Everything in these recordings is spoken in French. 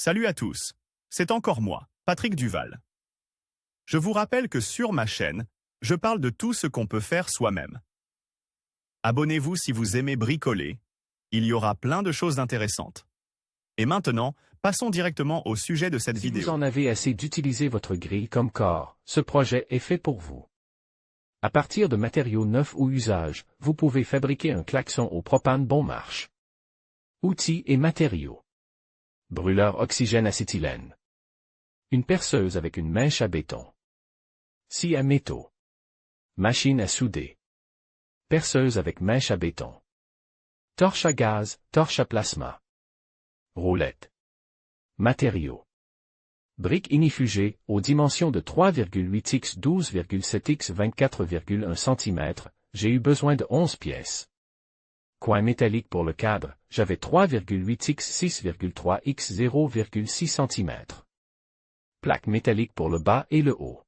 Salut à tous, c'est encore moi, Patrick Duval. Je vous rappelle que sur ma chaîne, je parle de tout ce qu'on peut faire soi-même. Abonnez-vous si vous aimez bricoler, il y aura plein de choses intéressantes. Et maintenant, passons directement au sujet de cette vidéo. Si vous en avez assez d'utiliser votre grille comme corps, ce projet est fait pour vous. À partir de matériaux neufs ou usages, vous pouvez fabriquer un klaxon au propane bon marche. Outils et matériaux. Brûleur oxygène-acétylène. Une perceuse avec une mèche à béton. Scie à métaux. Machine à souder. Perceuse avec mèche à béton. Torche à gaz, torche à plasma. Roulette. Matériaux. Briques inifugées, aux dimensions de 3,8 x 12,7 x 24,1 cm, j'ai eu besoin de 11 pièces. Coin métallique pour le cadre, j'avais 3,8 x 6,3 x 0,6 cm. Plaque métallique pour le bas et le haut.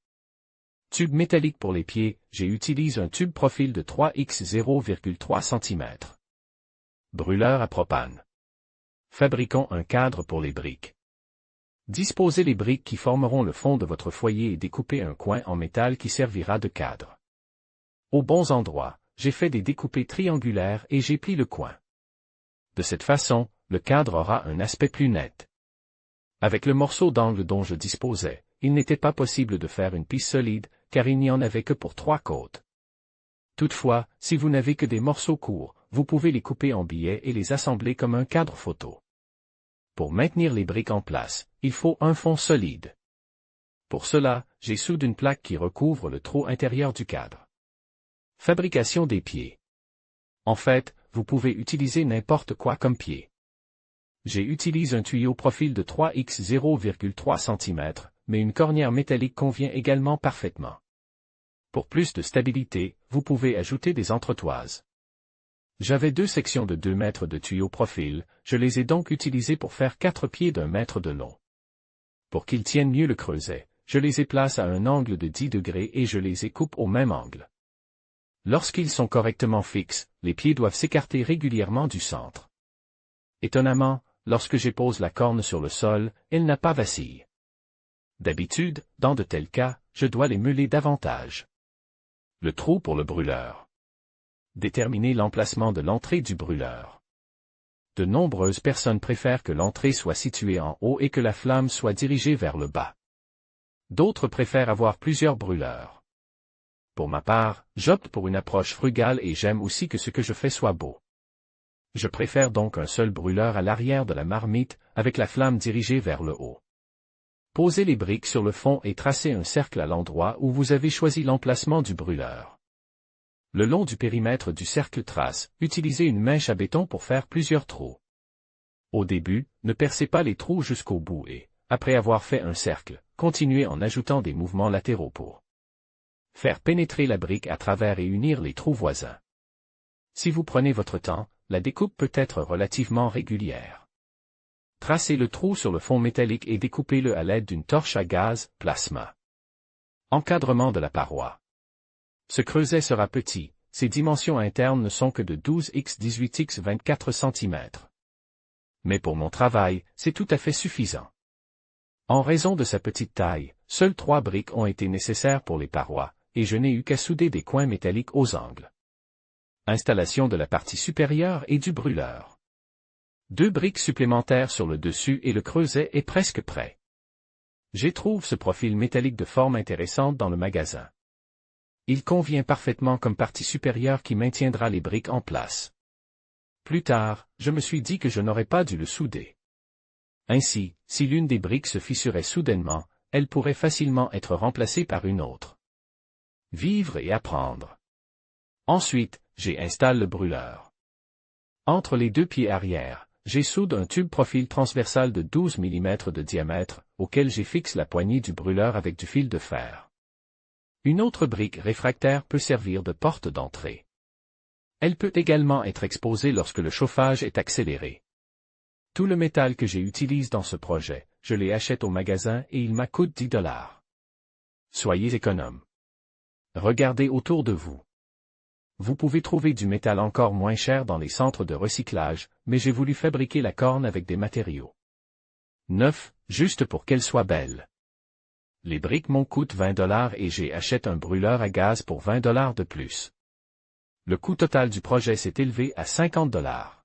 Tube métallique pour les pieds, j'ai utilisé un tube profil de 3 x 0,3 cm. Brûleur à propane. Fabriquons un cadre pour les briques. Disposez les briques qui formeront le fond de votre foyer et découpez un coin en métal qui servira de cadre. Aux bons endroits, j'ai fait des découpés triangulaires et j'ai plié le coin. De cette façon, le cadre aura un aspect plus net. Avec le morceau d'angle dont je disposais, il n'était pas possible de faire une piste solide, car il n'y en avait que pour 3 côtes. Toutefois, si vous n'avez que des morceaux courts, vous pouvez les couper en billets et les assembler comme un cadre photo. Pour maintenir les briques en place, il faut un fond solide. Pour cela, j'ai soudé une plaque qui recouvre le trou intérieur du cadre. Fabrication des pieds. En fait, vous pouvez utiliser n'importe quoi comme pied. J'ai utilisé un tuyau profil de 3 x 0,3 cm, mais une cornière métallique convient également parfaitement. Pour plus de stabilité, vous pouvez ajouter des entretoises. J'avais 2 sections de 2 mètres de tuyau profil, je les ai donc utilisées pour faire 4 pieds d'1 mètre de long. Pour qu'ils tiennent mieux le creuset, je les ai placés à un angle de 10 degrés et je les ai coupés au même angle. Lorsqu'ils sont correctement fixes, les pieds doivent s'écarter régulièrement du centre. Étonnamment, lorsque j'épose la corne sur le sol, elle n'a pas vacillé. D'habitude, dans de tels cas, je dois les meuler davantage. Le trou pour le brûleur. Déterminer l'emplacement de l'entrée du brûleur. De nombreuses personnes préfèrent que l'entrée soit située en haut et que la flamme soit dirigée vers le bas. D'autres préfèrent avoir plusieurs brûleurs. Pour ma part, j'opte pour une approche frugale et j'aime aussi que ce que je fais soit beau. Je préfère donc un seul brûleur à l'arrière de la marmite, avec la flamme dirigée vers le haut. Posez les briques sur le fond et tracez un cercle à l'endroit où vous avez choisi l'emplacement du brûleur. Le long du périmètre du cercle trace, utilisez une mèche à béton pour faire plusieurs trous. Au début, ne percez pas les trous jusqu'au bout et, après avoir fait un cercle, continuez en ajoutant des mouvements latéraux pour faire pénétrer la brique à travers et unir les trous voisins. Si vous prenez votre temps, la découpe peut être relativement régulière. Tracez le trou sur le fond métallique et découpez-le à l'aide d'une torche à gaz, plasma. Encadrement de la paroi. Ce creuset sera petit, ses dimensions internes ne sont que de 12 x 18 x 24 cm. Mais pour mon travail, c'est tout à fait suffisant. En raison de sa petite taille, seules 3 briques ont été nécessaires pour les parois, et je n'ai eu qu'à souder des coins métalliques aux angles. Installation de la partie supérieure et du brûleur. 2 briques supplémentaires sur le dessus et le creuset est presque prêt. J'y trouve ce profil métallique de forme intéressante dans le magasin. Il convient parfaitement comme partie supérieure qui maintiendra les briques en place. Plus tard, je me suis dit que je n'aurais pas dû le souder. Ainsi, si l'une des briques se fissurait soudainement, elle pourrait facilement être remplacée par une autre. Vivre et apprendre. Ensuite, j'installe le brûleur. Entre les 2 pieds arrière, j'ai soudé un tube profil transversal de 12 mm de diamètre, auquel j'ai fixé la poignée du brûleur avec du fil de fer. Une autre brique réfractaire peut servir de porte d'entrée. Elle peut également être exposée lorsque le chauffage est accéléré. Tout le métal que j'utilise dans ce projet, je les achète au magasin et il m'a coûté 10 $. Soyez économe. Regardez autour de vous. Vous pouvez trouver du métal encore moins cher dans les centres de recyclage, mais j'ai voulu fabriquer la corne avec des matériaux 9, juste pour qu'elle soit belle. Les briques m'ont coûtent 20 $ et j'ai acheté un brûleur à gaz pour 20 $ de plus. Le coût total du projet s'est élevé à 50 $.